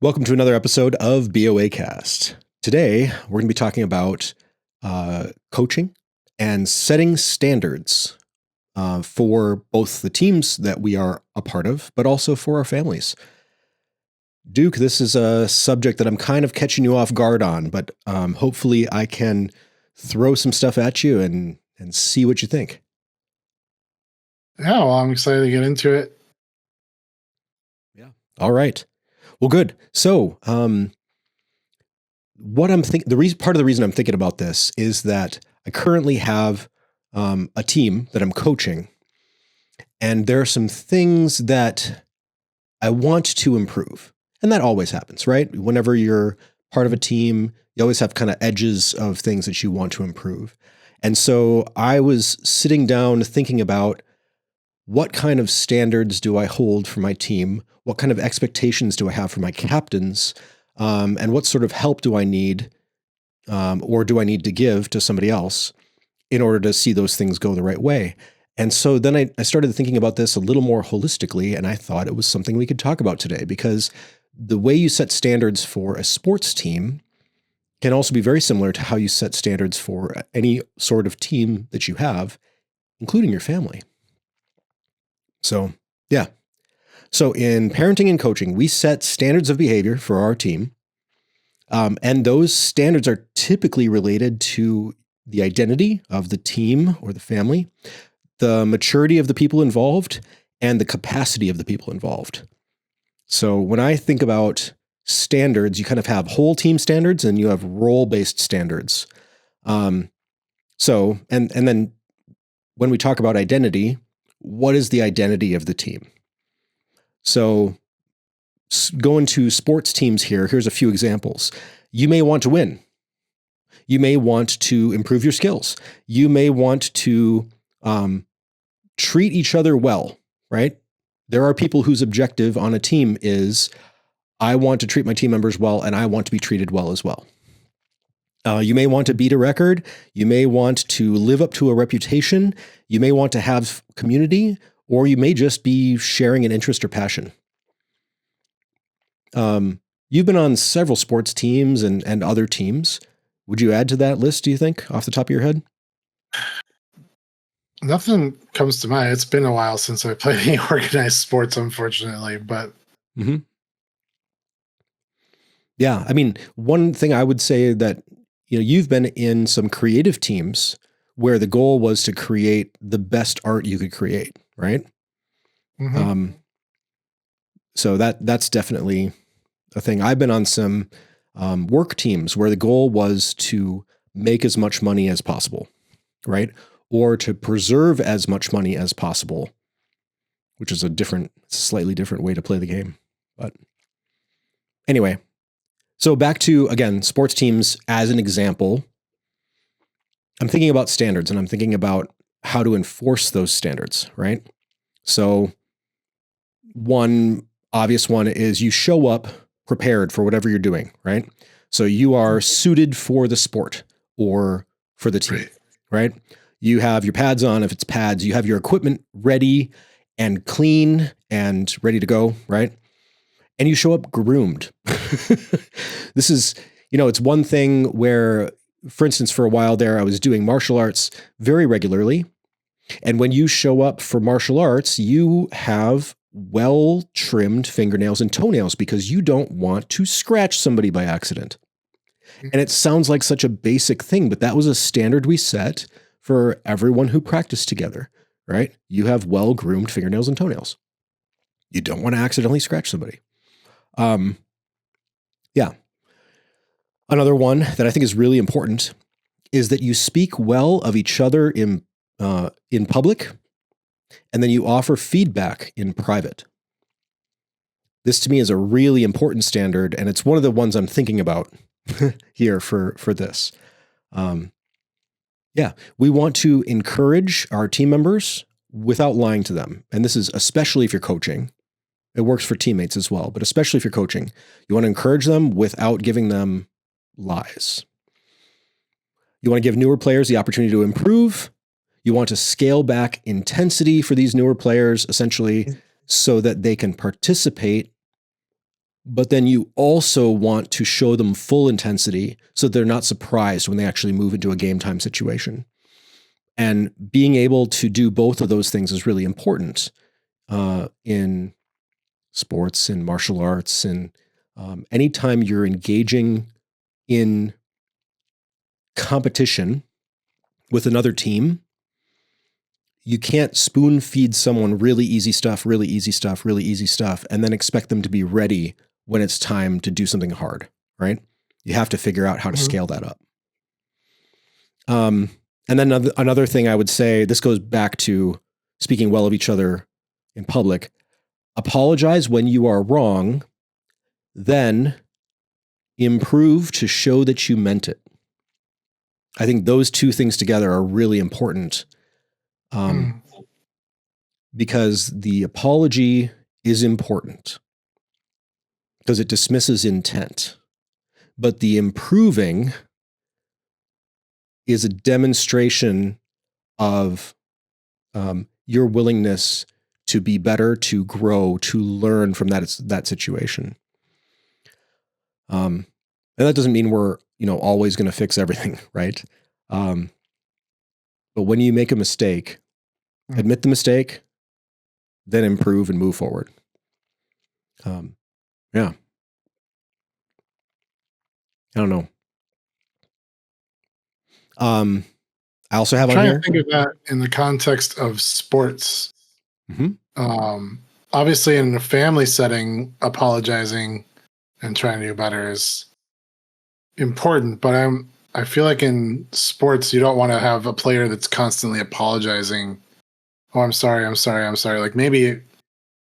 Welcome to another episode of BOACast. Today, we're going to be talking about coaching and setting standards for both the teams that we are a part of, but also for our families. Duke, this is a subject that I'm kind of catching you off guard on, but hopefully I can throw some stuff at you and see what you think. Yeah, well, I'm excited to get into it. Yeah. All right. Well, good. So, what I'm thinking, part of the reason I'm thinking about this is that I currently have a team that I'm coaching, and there are some things that I want to improve. And that always happens, right? Whenever you're part of a team, you always have kind of edges of things that you want to improve. And so I was sitting down thinking about what kind of standards do I hold for my team? What kind of expectations do I have for my captains? And what sort of help do I need or do I need to give to somebody else in order to see those things go the right way? And so then I started thinking about this a little more holistically, and I thought it was something we could talk about today because the way you set standards for a sports team can also be very similar to how you set standards for any sort of team that you have, including your family. So, yeah. So in parenting and coaching, we set standards of behavior for our team. And those standards are typically related to the identity of the team or the family, the maturity of the people involved, and the capacity of the people involved. So when I think about standards, you kind of have whole team standards and you have role-based standards. And then when we talk about identity, what is the identity of the team? So going to sports teams here, here's a few examples. You may want to win. You may want to improve your skills. You may want to treat each other well, right? There are people whose objective on a team is, I want to treat my team members well and I want to be treated well as well. You may want to beat a record. You may want to live up to a reputation. You may want to have community, or you may just be sharing an interest or passion. You've been on several sports teams and other teams. Would you add to that list, do you think, off the top of your head? Nothing comes to mind. It's been a while since I played any organized sports, unfortunately, but Yeah, I mean, one thing I would say that, you've been in some creative teams where the goal was to create the best art you could create, right? So that's definitely a thing. I've been on some work teams where the goal was to make as much money as possible, right? Or to preserve as much money as possible, which is a slightly different way to play the game. But anyway, so back to, again, sports teams as an example. I'm thinking about standards and I'm thinking about how to enforce those standards, right? So one obvious one is you show up prepared for whatever you're doing, right? So you are suited for the sport or for the team, right? You have your pads on. If it's pads, you have your equipment ready and clean and ready to go, right? And you show up groomed. This is, it's one thing where, for instance, for a while there, I was doing martial arts very regularly. And when you show up for martial arts, you have well-trimmed fingernails and toenails because you don't want to scratch somebody by accident. And it sounds like such a basic thing, but that was a standard we set for everyone who practiced together, right? You have well-groomed fingernails and toenails. You don't want to accidentally scratch somebody. Yeah. Another one that I think is really important is that you speak well of each other in public, and then you offer feedback in private. This to me is a really important standard, and it's one of the ones I'm thinking about here for this. Yeah, we want to encourage our team members without lying to them. And this is especially if you're coaching. It works for teammates as well, but especially if you're coaching. You want to encourage them without giving them lies. You want to give newer players the opportunity to improve. You want to scale back intensity for these newer players, essentially, so that they can participate but then you also want to show them full intensity so they're not surprised when they actually move into a game time situation. And being able to do both of those things is really important in sports and martial arts. And anytime you're engaging in competition with another team, you can't spoon feed someone really easy stuff, and then expect them to be ready when it's time to do something hard, right? You have to figure out how to scale that up. And then another thing I would say, this goes back to speaking well of each other in public. Apologize when you are wrong, then improve to show that you meant it. I think those two things together are really important. Because the apology is important because it dismisses intent, but the improving is a demonstration of your willingness to be better, to grow, to learn from that situation. And that doesn't mean we're always going to fix everything, right? But when you make a mistake, admit the mistake, then improve and move forward. Yeah. I don't know. I also have on here. I'm trying to think of that in the context of sports. Obviously, in a family setting, apologizing and trying to do better is important. But I feel like in sports, you don't want to have a player that's constantly apologizing. Oh, I'm sorry. Like maybe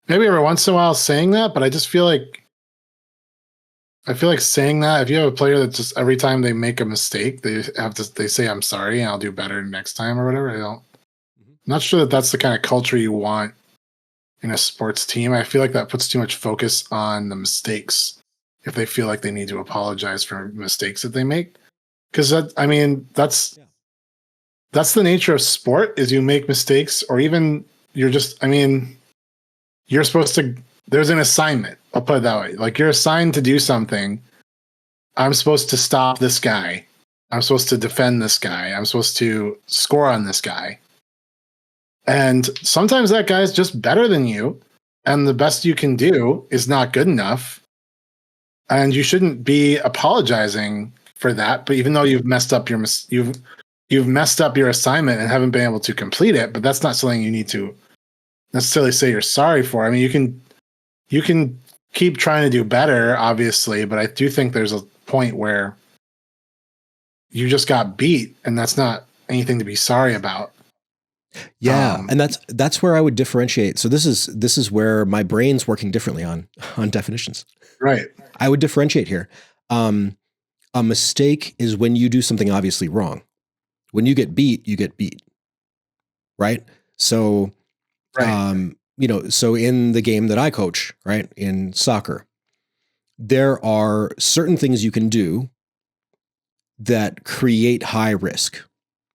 every once in a while saying that, but I just feel like saying that, if you have a player that just every time they make a mistake, they say, I'm sorry, and I'll do better next time or whatever. I'm not sure that that's the kind of culture you want in a sports team. I feel like that puts too much focus on the mistakes if they feel like they need to apologize for mistakes that they make. Because that's the nature of sport, is you make mistakes, or even you're supposed to, there's an assignment. I'll put it that way. Like, you're assigned to do something. I'm supposed to stop this guy. I'm supposed to defend this guy. I'm supposed to score on this guy. And sometimes that guy's just better than you, and the best you can do is not good enough. And you shouldn't be apologizing for that. But even though you've messed up your assignment and haven't been able to complete it, but that's not something you need to necessarily say you're sorry for. I mean, you can keep trying to do better, obviously, but I do think there's a point where you just got beat, and that's not anything to be sorry about. Yeah, and that's where I would differentiate. So this is where my brain's working differently on definitions. Right. I would differentiate here. A mistake is when you do something obviously wrong. When you get beat, you get beat. Right? So so in the game that I coach, right, in soccer, there are certain things you can do that create high risk.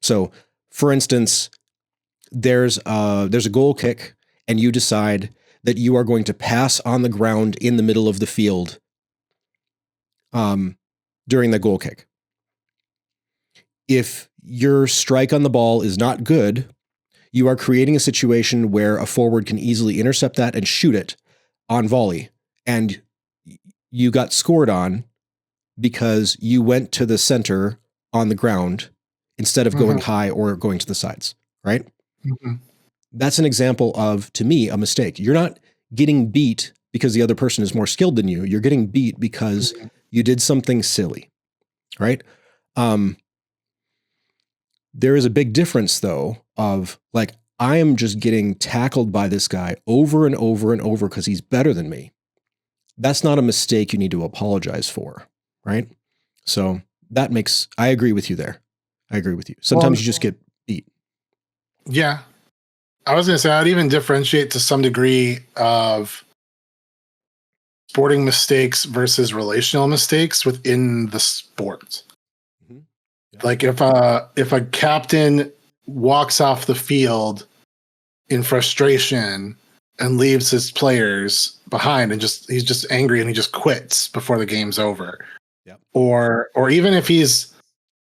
So, for instance, there's a goal kick, and you decide that you are going to pass on the ground in the middle of the field during the goal kick. If your strike on the ball is not good, you are creating a situation where a forward can easily intercept that and shoot it on volley. And you got scored on because you went to the center on the ground instead of going high or going to the sides, right? That's an example of, to me, a mistake. You're not getting beat because the other person is more skilled than you. You're getting beat because you did something silly, right? There is a big difference, though, of like, I am just getting tackled by this guy over and over and over because he's better than me. That's not a mistake you need to apologize for, right? So I agree with you there. I agree with you. Sometimes you just get beat. Yeah. I was going to say, I'd even differentiate to some degree of sporting mistakes versus relational mistakes within the sport. Like if a captain walks off the field in frustration and leaves his players behind and he's just angry and he just quits before the game's over. Yep. Or even if he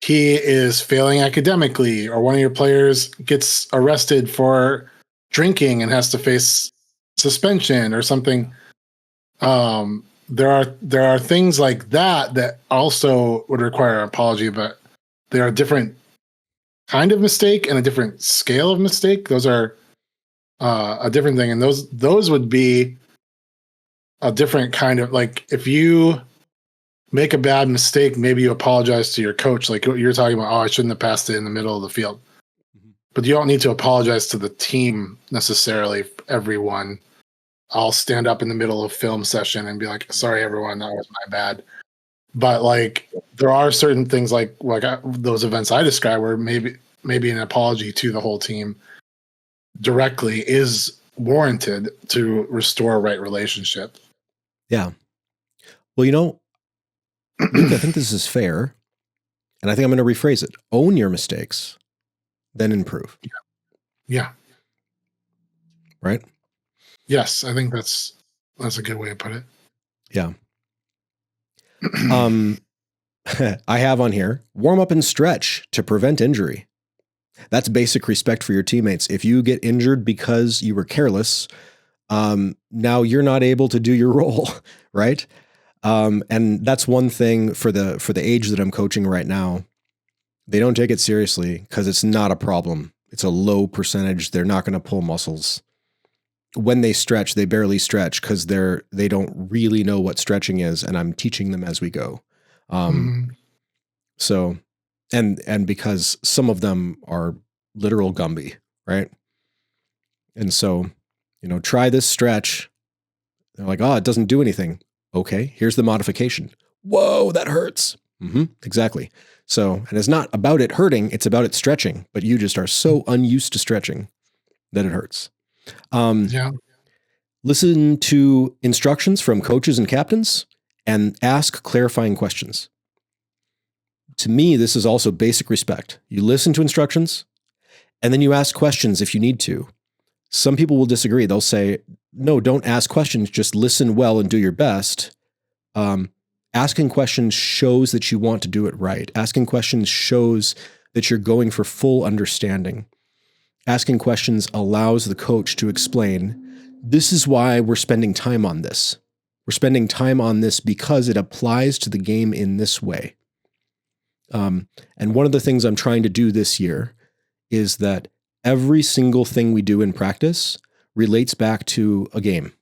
is failing academically, or one of your players gets arrested for drinking and has to face suspension or something. There are things like that also would require an apology, but they are a different kind of mistake and a different scale of mistake. Those are a different thing, and those would be a different kind of, like, if you make a bad mistake, maybe you apologize to your coach, like what you're talking about. Oh, I shouldn't have passed it in the middle of the field. Mm-hmm. But you don't need to apologize to the team necessarily. Everyone, I'll stand up in the middle of film session and be like, sorry, everyone, that was my bad. But like, there are certain things like those events I described where maybe an apology to the whole team directly is warranted to restore a right relationship. Yeah. Well, Luke, I think this is fair. And I think I'm going to rephrase it. Own your mistakes, then improve. Yeah. Right? Yes, I think that's a good way to put it. Yeah. I have on here, warm up and stretch to prevent injury. That's basic respect for your teammates. If you get injured because you were careless, now you're not able to do your role, right? And that's one thing for the age that I'm coaching right now. They don't take it seriously because it's not a problem. It's a low percentage. They're not going to pull muscles. When they stretch, they barely stretch because they don't really know what stretching is, and I'm teaching them as we go. So, and because some of them are literal Gumby, right? And so, try this stretch. They're like, oh, it doesn't do anything. Okay, here's the modification. Whoa, that hurts. Exactly. So, and it's not about it hurting, it's about it stretching, but you just are so unused to stretching that it hurts. Listen to instructions from coaches and captains and ask clarifying questions. To me, this is also basic respect. You listen to instructions and then you ask questions if you need to. Some people will disagree. They'll say, no, don't ask questions. Just listen well and do your best. Asking questions shows that you want to do it right. Asking questions shows that you're going for full understanding. Asking questions allows the coach to explain, this is why we're spending time on this. We're spending time on this because it applies to the game in this way. And one of the things I'm trying to do this year is that every single thing we do in practice relates back to a game.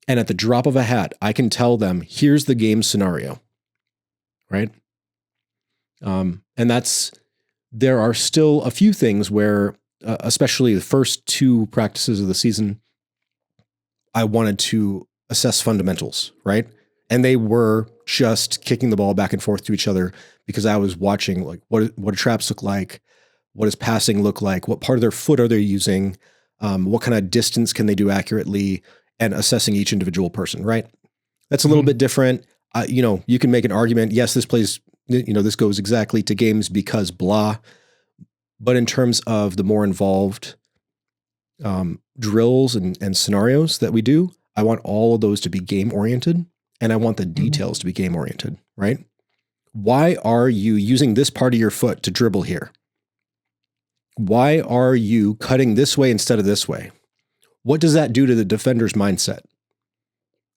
And at the drop of a hat, I can tell them, here's the game scenario, right? And there are still a few things where, especially the first two practices of the season, I wanted to assess fundamentals, right? And they were just kicking the ball back and forth to each other because I was watching, like, what do traps look like? What does passing look like? What part of their foot are they using? What kind of distance can they do accurately? And assessing each individual person, right? That's a little bit different. You can make an argument. Yes, this plays, this goes exactly to games because blah. But in terms of the more involved drills and scenarios that we do, I want all of those to be game oriented, and I want the details to be game oriented, right? Why are you using this part of your foot to dribble here? Why are you cutting this way instead of this way? What does that do to the defender's mindset?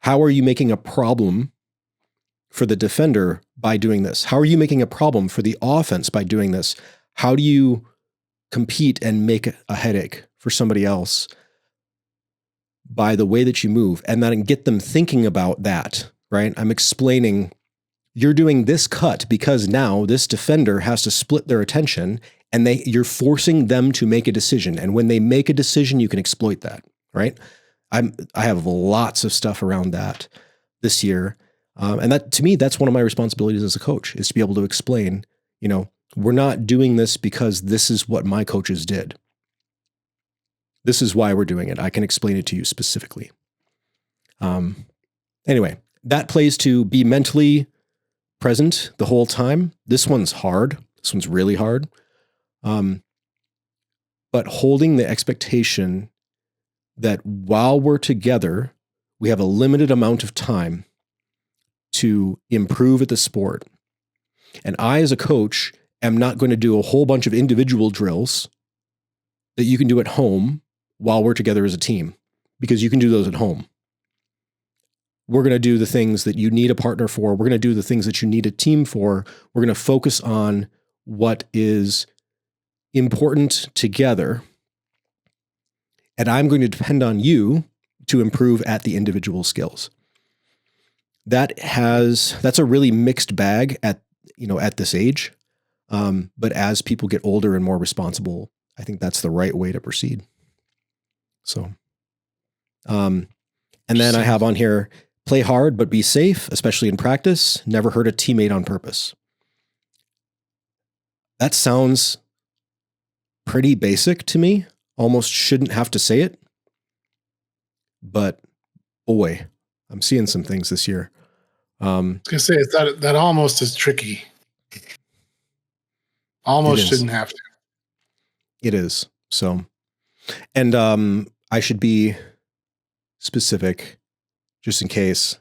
How are you making a problem for the defender by doing this? How are you making a problem for the offense by doing this? How do you compete and make a headache for somebody else by the way that you move? And then get them thinking about that, right? I'm explaining, you're doing this cut because now this defender has to split their attention, and you're forcing them to make a decision. And when they make a decision, you can exploit that, right? I have lots of stuff around that this year. And that, to me, that's one of my responsibilities as a coach, is to be able to explain, we're not doing this because this is what my coaches did. This is why we're doing it. I can explain it to you specifically. Anyway, that plays to be mentally present the whole time. This one's hard. This one's really hard. But holding the expectation that while we're together, we have a limited amount of time to improve at the sport. And I, as a coach, am not going to do a whole bunch of individual drills that you can do at home while we're together as a team, because you can do those at home. We're going to do the things that you need a partner for. We're going to do the things that you need a team for. We're going to focus on what is important together. And I'm going to depend on you to improve at the individual skills. That's a really mixed bag at this age. But as people get older and more responsible, I think that's the right way to proceed. So, and then I have on here, play hard, but be safe, especially in practice. Never hurt a teammate on purpose. That sounds pretty basic to me. Almost shouldn't have to say it. But boy, I'm seeing some things this year. I was gonna say that almost is tricky. Almost shouldn't have to. It is. So, and I should be specific, just in case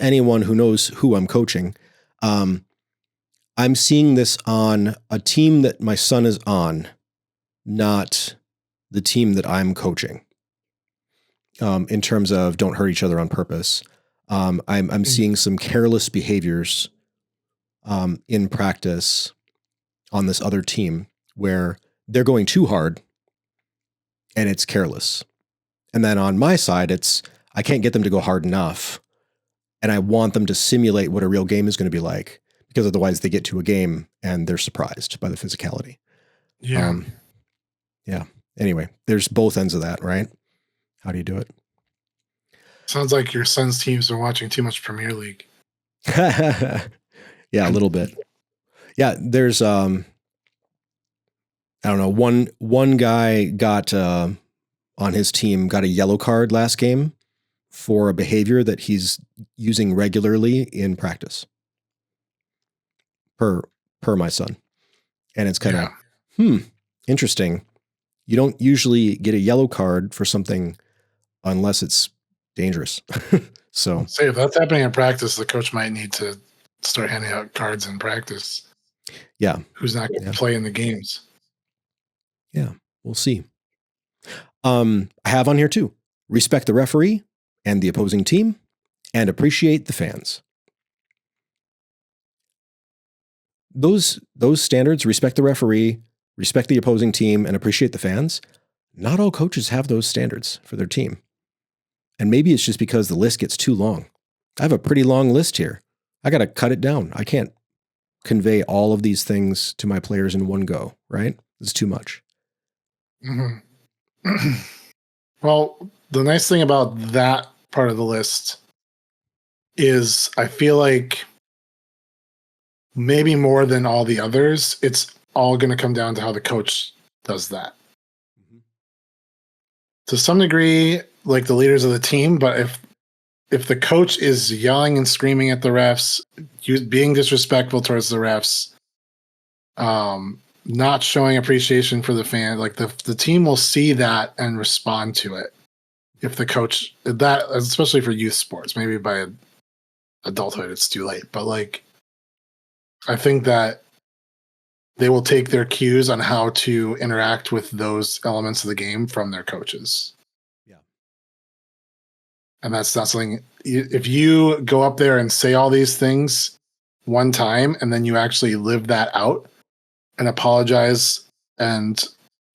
anyone who knows who I'm coaching. I'm seeing this on a team that my son is on, not the team that I'm coaching. In terms of don't hurt each other on purpose. I'm seeing some careless behaviors in practice on this other team where they're going too hard and it's careless. And then on my side, I can't get them to go hard enough. And I want them to simulate what a real game is going to be like, because otherwise they get to a game and they're surprised by the physicality. Yeah. Yeah. Anyway, there's both ends of that, right? How do you do it? Sounds like your son's teams are watching too much Premier League. Yeah, a little bit. Yeah, there's I don't know, one guy got on his team got a yellow card last game for a behavior that he's using regularly in practice. Per my son. And it's kind of interesting. You don't usually get a yellow card for something unless it's dangerous. So say if that's happening in practice, the coach might need to start handing out cards in practice. Yeah. Who's not going to play in the games? Yeah, we'll see. I have on here too, respect the referee and the opposing team and appreciate the fans. Those standards, respect the referee, respect the opposing team, and appreciate the fans. Not all coaches have those standards for their team. And maybe it's just because the list gets too long. I have a pretty long list here. I got to cut it down. I can't convey all of these things to my players in one go, right? It's too much. Mm-hmm. Well, the nice thing about that part of the list is I feel like maybe more than all the others, it's all going to come down to how the coach does that. Mm-hmm. To some degree, like the leaders of the team, but if the coach is yelling and screaming at the refs, being disrespectful towards the refs, not showing appreciation for the fan, like the team will see that and respond to it. If the coach, that especially for youth sports, maybe by adulthood it's too late, but like I think that they will take their cues on how to interact with those elements of the game from their coaches. Yeah. And that's not something, if you go up there and say all these things one time and then you actually live that out and apologize and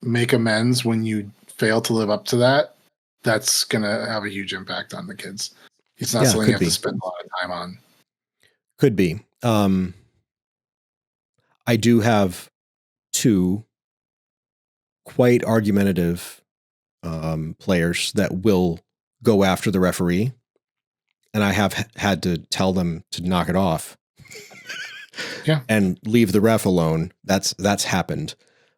make amends when you fail to live up to that, that's going to have a huge impact on the kids. It's not something you have to spend a lot of time on. Could be. I do have two quite argumentative players that will go after the referee, and I have had to tell them to knock it off. Yeah. And leave the ref alone. That's happened.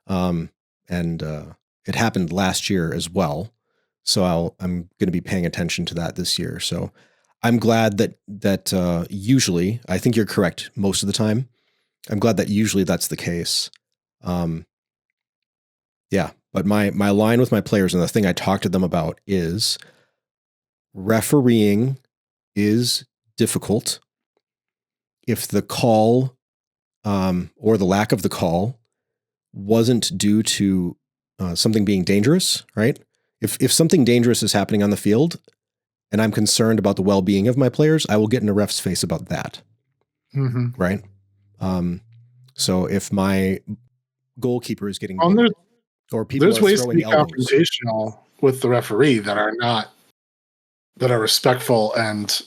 And it happened last year as well. So I'm going to be paying attention to that this year. So I'm glad that usually, I think you're correct most of the time. I'm glad that usually that's the case. Yeah. But my line with my players and the thing I talk to them about is refereeing is difficult. If the call or the lack of the call wasn't due to something being dangerous, right? If something dangerous is happening on the field and I'm concerned about the well-being of my players, I will get in a ref's face about that, right? So if my goalkeeper is getting bullied, or people there's are ways to throwing be elbows, confrontational with the referee that are respectful and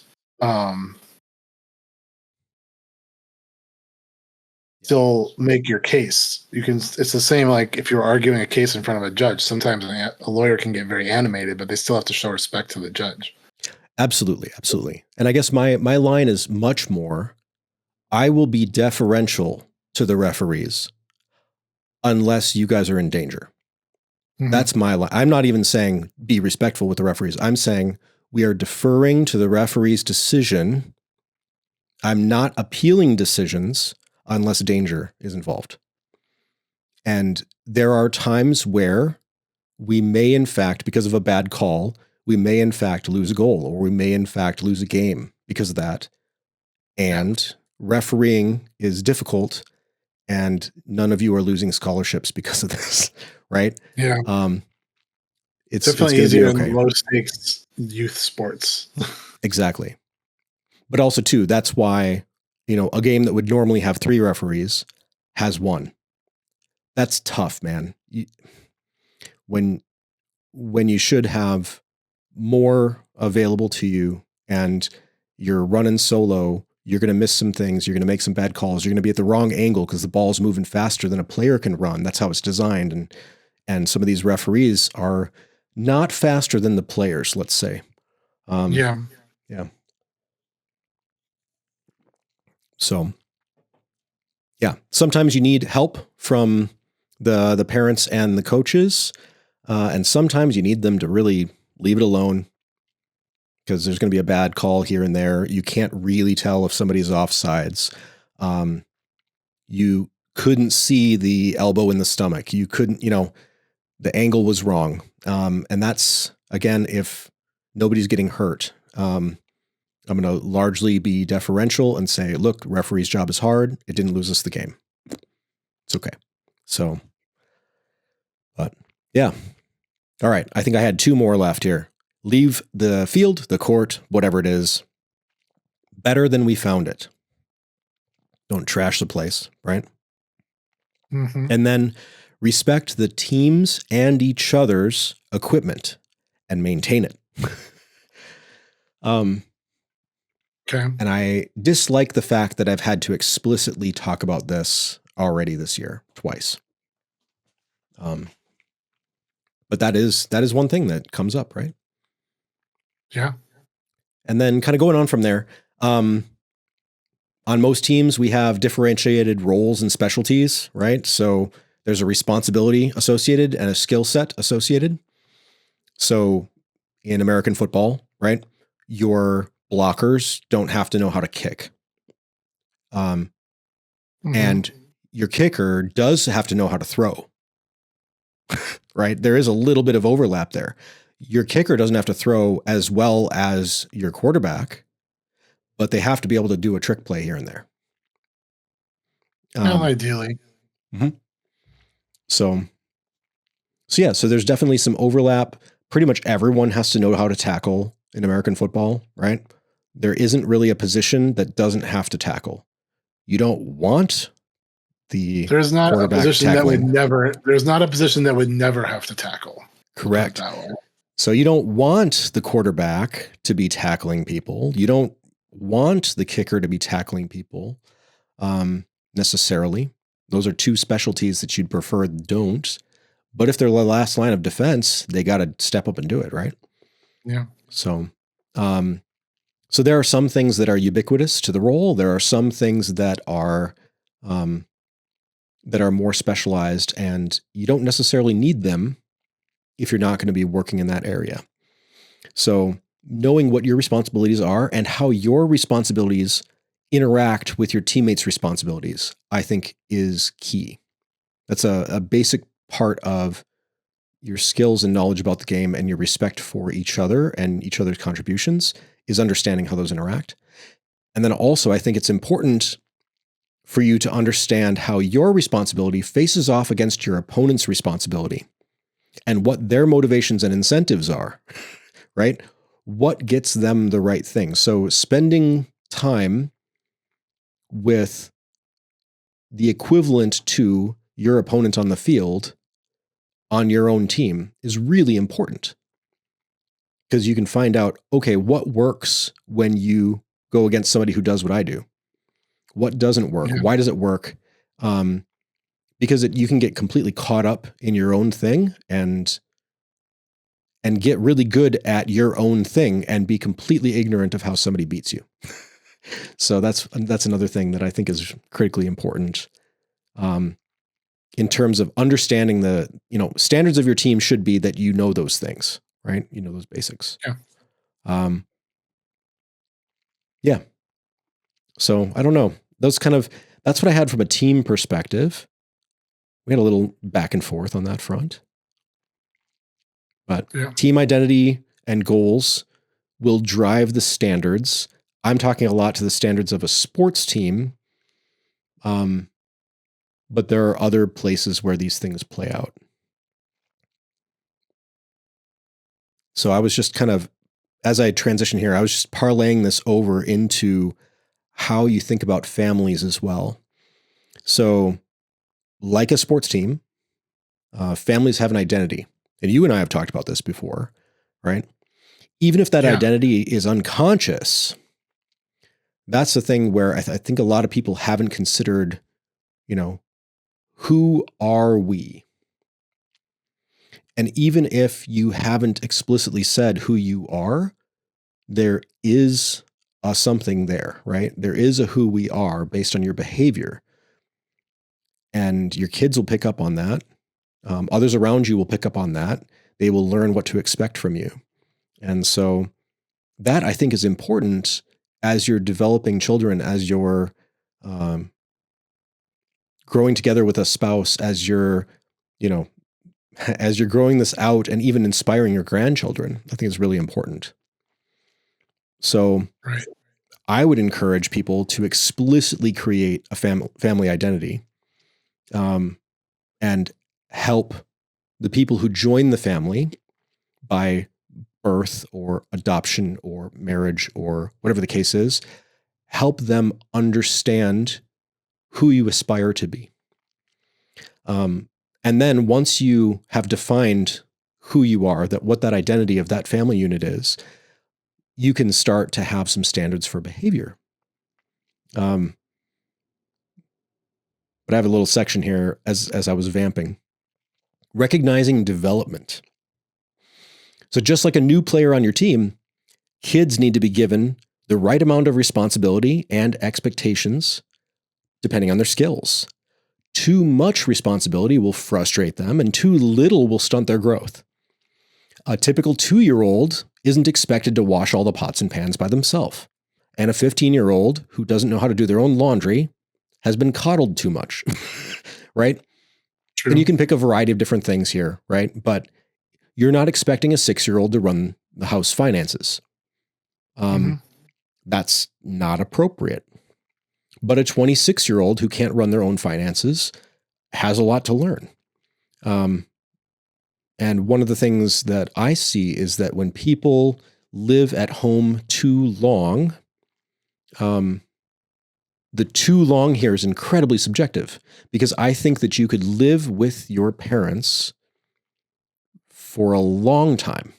still make your case. You can. It's the same like if you're arguing a case in front of a judge. Sometimes a lawyer can get very animated, but they still have to show respect to the judge. Absolutely, absolutely. And I guess my line is much more, I will be deferential to the referees unless you guys are in danger. That's my line. I'm not even saying be respectful with the referees. I'm saying we are deferring to the referee's decision. I'm not appealing decisions unless danger is involved. And there are times where we may, in fact, because of a bad call, we may, in fact, lose a goal, or we may, in fact, lose a game because of that. And refereeing is difficult, and none of you are losing scholarships because of this, right? Yeah. It's definitely going to be easier okay. in low stakes youth sports. Exactly. But also, too, that's why, a game that would normally have 3 referees has 1. That's tough, man. When you should have more available to you and you're running solo, you're going to miss some things. You're going to make some bad calls. You're going to be at the wrong angle because the ball's moving faster than a player can run. That's how it's designed. And some of these referees are not faster than the players, let's say. Yeah. So, yeah, sometimes you need help from the parents and the coaches, and sometimes you need them to really leave it alone because there's going to be a bad call here and there. You can't really tell if somebody's offsides. You couldn't see the elbow in the stomach. You couldn't, the angle was wrong. And that's, again, if nobody's getting hurt. I'm going to largely be deferential and say, look, referee's job is hard. It didn't lose us the game. It's okay. So, but yeah. All right. I think I had 2 more left here. Leave the field, the court, whatever it is, better than we found it. Don't trash the place, right? And then respect the team's and each other's equipment and maintain it. Okay. And I dislike the fact that I've had to explicitly talk about this already this year twice. But that is one thing that comes up, right? Yeah. And then kind of going on from there, on most teams, we have differentiated roles and specialties, right? So there's a responsibility associated and a skill set associated. So in American football, right, your blockers don't have to know how to kick. And your kicker does have to know how to throw, right? There is a little bit of overlap there. Your kicker doesn't have to throw as well as your quarterback, but they have to be able to do a trick play here and there. Ideally. So there's definitely some overlap. Pretty much everyone has to know how to tackle in American football, right? There isn't really a position that doesn't have to tackle. You don't want the there's not a position tackling. There's not a position that would never have to tackle. Correct. So you don't want the quarterback to be tackling people. You don't want the kicker to be tackling people necessarily. Those are 2 specialties that you'd prefer don't. But if they're the last line of defense, they got to step up and do it, right? Yeah. So there are some things that are ubiquitous to the role. There are some things that are more specialized, and you don't necessarily need them if you're not going to be working in that area. So knowing what your responsibilities are and how your responsibilities interact with your teammates' responsibilities, I think is key. That's a basic part of your skills and knowledge about the game and your respect for each other and each other's contributions is understanding how those interact. And then also, I think it's important for you to understand how your responsibility faces off against your opponent's responsibility and what their motivations and incentives are, right? What gets them the right thing. So spending time with the equivalent to your opponent on the field on your own team is really important, because you can find out, okay, what works when you go against somebody who does what I do? What doesn't work? Yeah. Why does it work? Because you can get completely caught up in your own thing and get really good at your own thing and be completely ignorant of how somebody beats you. So that's another thing that I think is critically important. In terms of understanding the, standards of your team should be that you know those things, right? You know those basics. Yeah. Yeah. So I don't know. That's what I had from a team perspective. We had a little back and forth on that front. But team identity and goals will drive the standards. I'm talking a lot to the standards of a sports team. But there are other places where these things play out. So I was just as I transition here, I was just parlaying this over into how you think about families as well. So like a sports team, families have an identity. And you and I have talked about this before, right? Even if that identity is unconscious, that's the thing where I think a lot of people haven't considered, who are we? And even if you haven't explicitly said who you are, there is a something there, right? There is a who we are based on your behavior. And your kids will pick up on that. Others around you will pick up on that. They will learn what to expect from you. And so that, I think, is important as you're developing children, as you're growing together with a spouse, as you're growing this out and even inspiring your grandchildren. I think it's really important. So I would encourage people to explicitly create a family identity, and help the people who join the family by birth or adoption or marriage or whatever the case is, help them understand who you aspire to be. And then once you have defined who you are, what that identity of that family unit is, you can start to have some standards for behavior. But I have a little section here as I was vamping. Recognizing development. So just like a new player on your team, kids need to be given the right amount of responsibility and expectations depending on their skills. Too much responsibility will frustrate them, and too little will stunt their growth. A typical 2-year-old isn't expected to wash all the pots and pans by themselves. And a 15-year-old who doesn't know how to do their own laundry has been coddled too much, right? True. And you can pick a variety of different things here, right? But you're not expecting a 6-year-old to run the house finances. That's not appropriate. But a 26-year-old who can't run their own finances has a lot to learn. And one of the things that I see is that when people live at home too long, the too long here is incredibly subjective, because I think that you could live with your parents for a long time,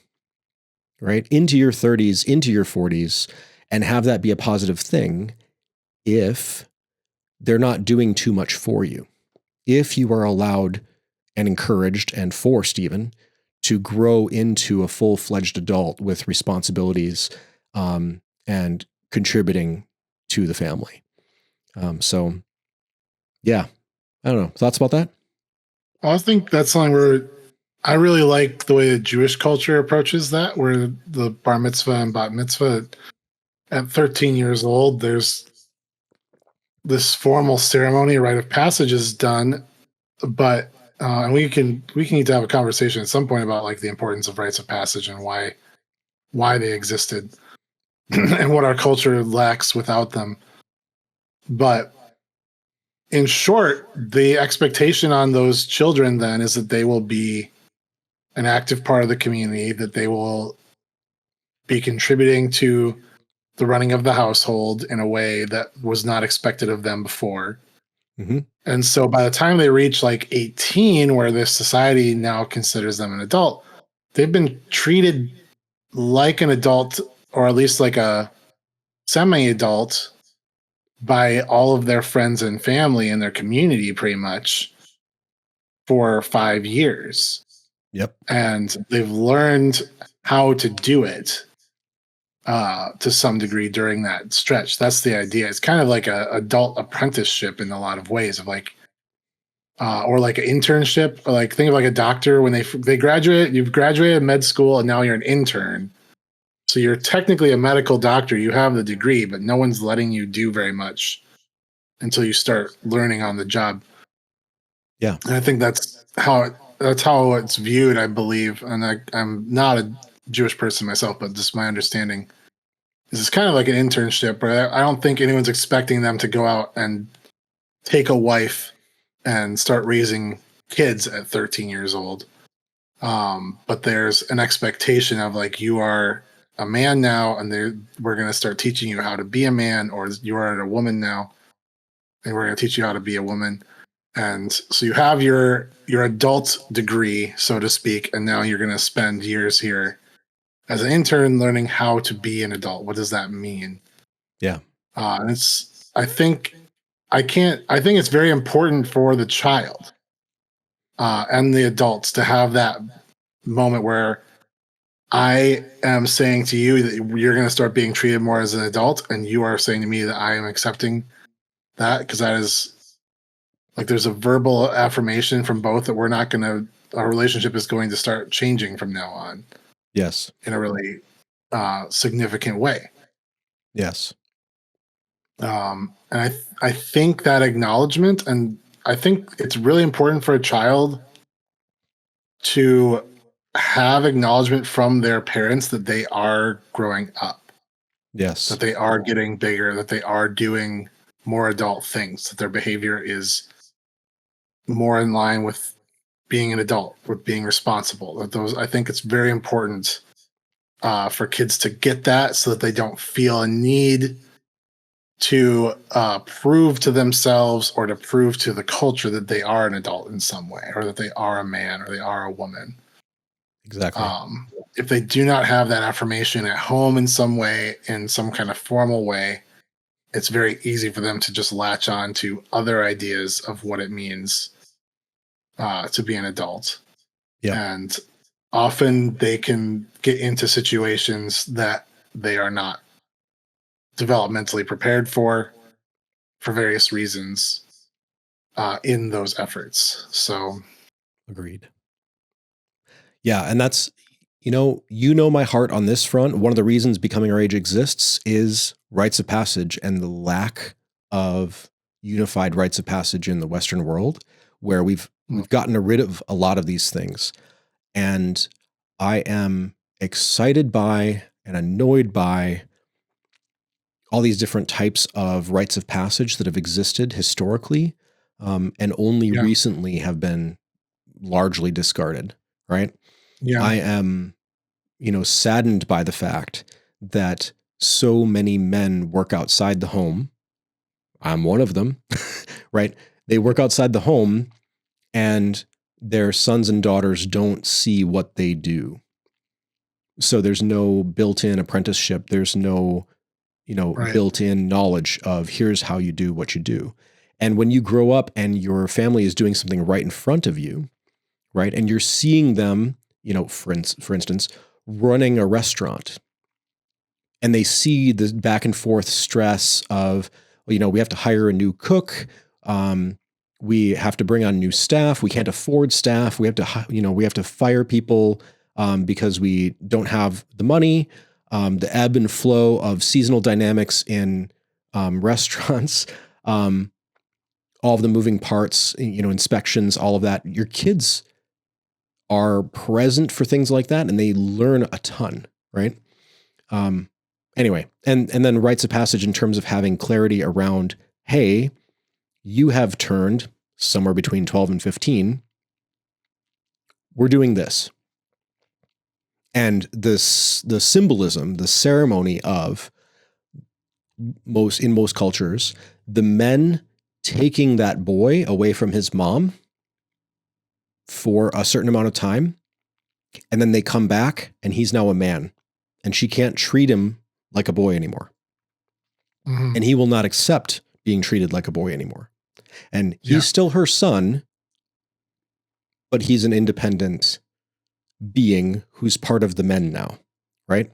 right? Into your 30s, into your 40s, and have that be a positive thing if they're not doing too much for you. If you are allowed and encouraged and forced even to grow into a full-fledged adult with responsibilities, and contributing to the family. So yeah, I don't know. Thoughts about that? Well, I think that's something where I really like the way the Jewish culture approaches that, where the bar mitzvah and bat mitzvah at 13 years old, there's this formal ceremony, rite of passage is done, but and we can need to have a conversation at some point about like the importance of rites of passage and why they existed and what our culture lacks without them. But in short, the expectation on those children then is that they will be an active part of the community, that they will be contributing to the running of the household in a way that was not expected of them before. Mm-hmm. And so by the time they reach like 18, where this society now considers them an adult, they've been treated like an adult, or at least like a semi-adult, by all of their friends and family and their community pretty much for 5 years. Yep. And they've learned how to do it to some degree during that stretch. That's the idea. It's kind of like a adult apprenticeship in a lot of ways, of like, or like an internship. Or like think of like a doctor when they graduate. You've graduated med school and now you're an intern. So you're technically a medical doctor. You have the degree, but no one's letting you do very much until you start learning on the job. Yeah, and I think that's how it's viewed, I believe. And I'm not a Jewish person myself, but just my understanding is it's kind of like an internship. But I don't think anyone's expecting them to go out and take a wife and start raising kids at 13 years old. But there's an expectation of like, you are a man now, and we're going to start teaching you how to be a man, or you are a woman now, and we're going to teach you how to be a woman. And so you have your adult degree, so to speak, and now you're going to spend years here as an intern learning how to be an adult. What does that mean? Yeah. And I think it's very important for the child and the adults to have that moment where I am saying to you that you're going to start being treated more as an adult, and you are saying to me that I am accepting that, because that is like, there's a verbal affirmation from both that our relationship is going to start changing from now on. Yes. In a really significant way. Yes. And I think that acknowledgement, and I think it's really important for a child to have acknowledgement from their parents that they are growing up. Yes. That they are getting bigger, that they are doing more adult things, that their behavior is more in line with being an adult, with being responsible. I think it's very important for kids to get that, so that they don't feel a need to prove to themselves or to prove to the culture that they are an adult in some way, or that they are a man or they are a woman. Exactly. If they do not have that affirmation at home in some way, in some kind of formal way, it's very easy for them to just latch on to other ideas of what it means to be an adult. Yeah. And often they can get into situations that they are not developmentally prepared for various reasons in those efforts. So Agreed. Yeah, and that's, you know my heart on this front. One of the reasons Becoming Our Age exists is rites of passage and the lack of unified rites of passage in the Western world, where we've gotten rid of a lot of these things. And I am excited by and annoyed by all these different types of rites of passage that have existed historically, and only recently have been largely discarded, right? Yeah. I am, saddened by the fact that so many men work outside the home. I'm one of them, right? They work outside the home, and their sons and daughters don't see what they do. So there's no built-in apprenticeship. There's no, built-in knowledge of here's how you do what you do. And when you grow up and your family is doing something right in front of you, right, and you're seeing them, for instance, running a restaurant, and they see the back and forth stress of, we have to hire a new cook. We have to bring on new staff. We can't afford staff. We have to fire people because we don't have the money. The ebb and flow of seasonal dynamics in restaurants, all all of the moving parts, inspections, all of that. Your kids are present for things like that, and they learn a ton, right? Anyway, and then rites of passage in terms of having clarity around, hey, you have turned somewhere between 12 and 15. We're doing this. And the symbolism, the ceremony of in most cultures, the men taking that boy away from his mom for a certain amount of time, and then they come back and he's now a man, and she can't treat him like a boy anymore. Mm-hmm. And he will not accept being treated like a boy anymore. And he's still her son, but he's an independent being who's part of the men now, right?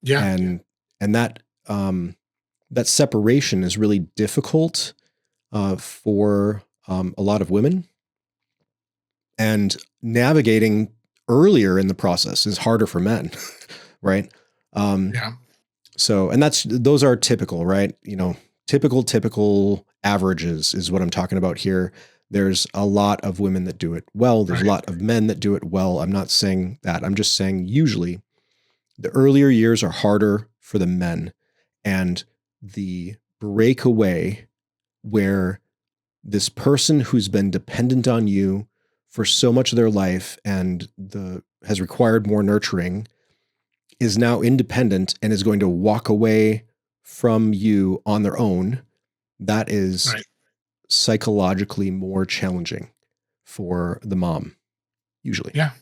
Yeah. And that that separation is really difficult for a lot of women. And navigating earlier in the process is harder for men, right? So, and those are typical, right? Typical averages is what I'm talking about here. There's a lot of women that do it well. There's a lot of men that do it well. I'm not saying that. I'm just saying usually the earlier years are harder for the men, and the breakaway where this person who's been dependent on you for so much of their life and has required more nurturing is now independent and is going to walk away from you on their own. That is psychologically more challenging for the mom, usually. Yeah.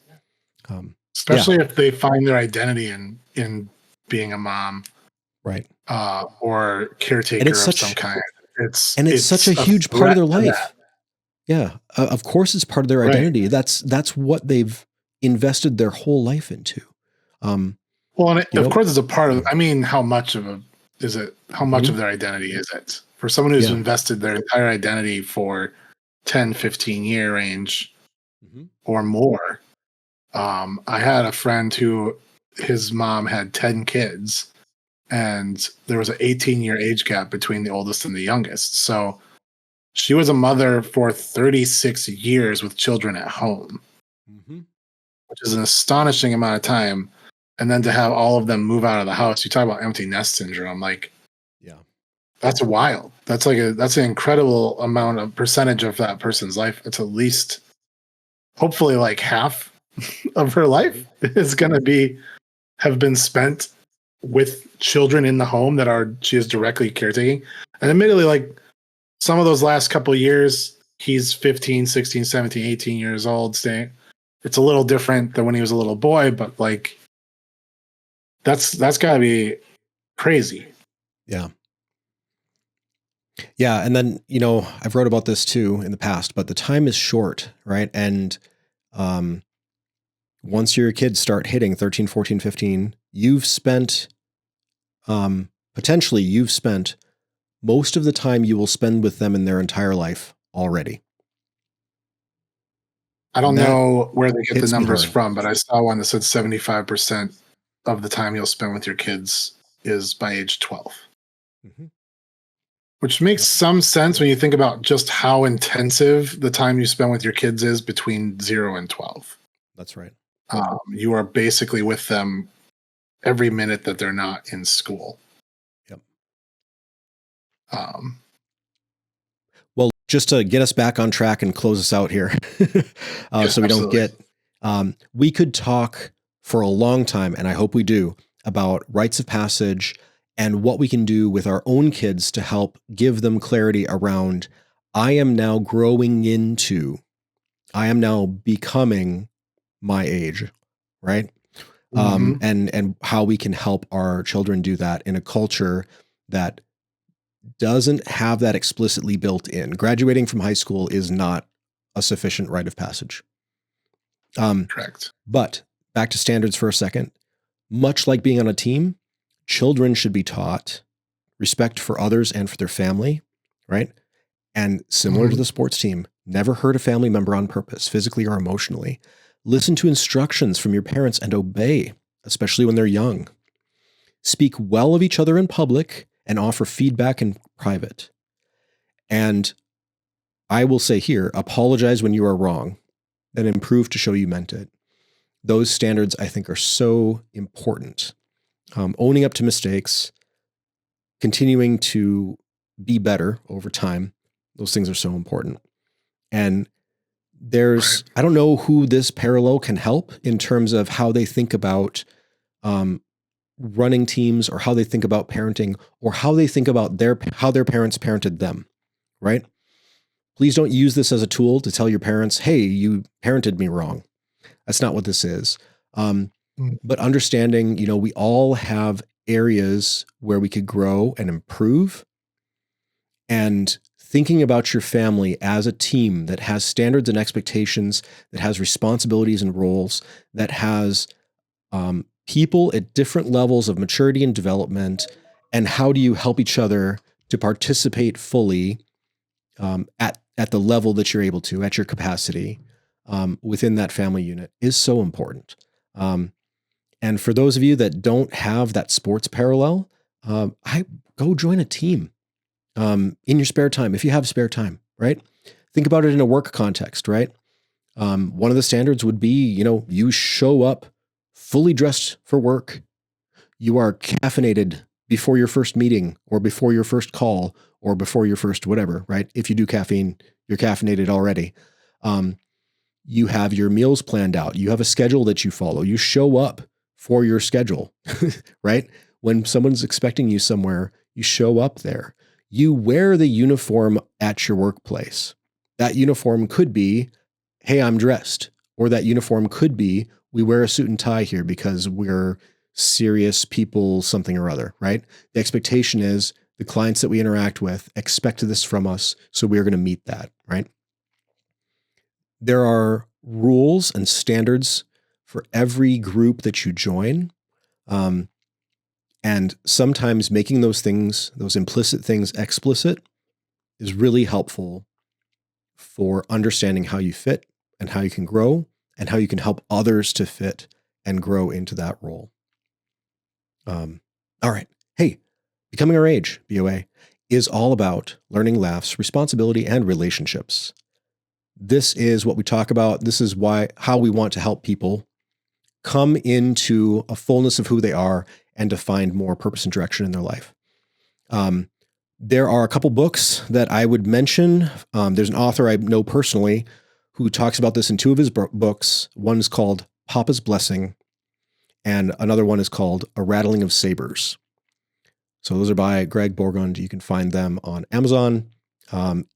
Especially if they find their identity in being a mom, right? Or caretaker of some kind. It's such a huge part of their life. Yeah, of course, it's part of their identity. That's what they've invested their whole life into. Well, and of course, it's a part of. I mean, how much of How much of their identity is it? For someone who's invested their entire identity for 10, 15-year range or more. I had a friend who his mom had 10 kids, and there was an 18-year age gap between the oldest and the youngest. So she was a mother for 36 years with children at home, which is an astonishing amount of time. And then to have all of them move out of the house, you talk about empty nest syndrome. Like, that's wild. That's an incredible amount of percentage of that person's life. It's at least, hopefully, like half of her life is going to have been spent with children in the home that she is directly caretaking. And admittedly, like some of those last couple of years, he's 15, 16, 17, 18 years old. It's a little different than when he was a little boy, but like that's gotta be crazy. Yeah. And then, I've wrote about this too in the past, but the time is short, right? And once your kids start hitting 13, 14, 15, you've spent most of the time you will spend with them in their entire life already. I don't know where they get the numbers from, but I saw one that said 75% of the time you'll spend with your kids is by age 12. Which makes some sense when you think about just how intensive the time you spend with your kids is between 0 and 12. That's right. You are basically with them every minute that they're not in school. Yep. Well, just to get us back on track and close us out here, so we don't get, we could talk for a long time, and I hope we do, about rites of passage and what we can do with our own kids to help give them clarity around, I am now becoming my age, right? And how we can help our children do that in a culture that doesn't have that explicitly built in. Graduating from high school is not a sufficient rite of passage. Correct. But back to standards for a second. Much like being on a team, children should be taught respect for others and for their family, right? And similar to the sports team, never hurt a family member on purpose, physically or emotionally. Listen to instructions from your parents and obey, especially when they're young. Speak well of each other in public and offer feedback in private. And I will say here, apologize when you are wrong, then improve to show you meant it. Those standards, I think, are so important. Owning up to mistakes, continuing to be better over time, those things are so important. And I don't know who this parallel can help in terms of how they think about running teams, or how they think about parenting, or how they think about how their parents parented them, right? Please don't use this as a tool to tell your parents, hey, you parented me wrong. That's not what this is. But understanding, we all have areas where we could grow and improve, and thinking about your family as a team that has standards and expectations, that has responsibilities and roles, that has people at different levels of maturity and development, and how do you help each other to participate fully at the level that you're able to, at your capacity within that family unit, is so important. And for those of you that don't have that sports parallel, I go join a team in your spare time, if you have spare time, right? Think about it in a work context, right? One of the standards would be, you show up fully dressed for work. You are caffeinated before your first meeting, or before your first call, or before your first whatever, right? If you do caffeine, you're caffeinated already. You have your meals planned out. You have a schedule that you follow. You show up for your schedule, right? When someone's expecting you somewhere, you show up there. You wear the uniform at your workplace. That uniform could be, hey, I'm dressed. Or that uniform could be, we wear a suit and tie here because we're serious people, something or other, right? The expectation is the clients that we interact with expect this from us, so we're going to meet that, right? There are rules and standards for every group that you join. And sometimes making those things, those implicit things, explicit is really helpful for understanding how you fit and how you can grow and how you can help others to fit and grow into that role. All right. Hey, Becoming Our Age, BOA, is all about learning, laughs, responsibility, and relationships. This is what we talk about. This is how we want to help people come into a fullness of who they are and to find more purpose and direction in their life. There are a couple books that I would mention. There's an author I know personally who talks about this in two of his books. One is called Papa's Blessing, and another one is called A Rattling of Sabers. So those are by Greg Borgund. You can find them on Amazon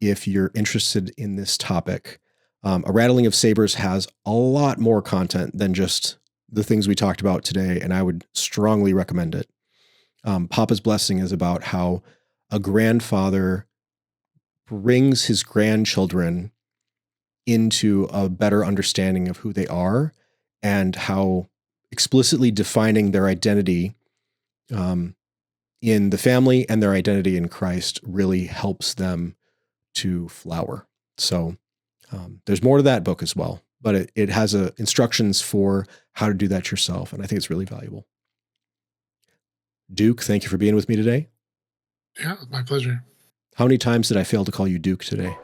if you're interested in this topic. A Rattling of Sabers has a lot more content than just the things we talked about today, and I would strongly recommend it. Papa's Blessing is about how a grandfather brings his grandchildren into a better understanding of who they are, and how explicitly defining their identity in the family and their identity in Christ really helps them to flower. So there's more to that book as well, but it has instructions for how to do that yourself, and I think it's really valuable. Duke, thank you for being with me today. Yeah, my pleasure. How many times did I fail to call you Duke today?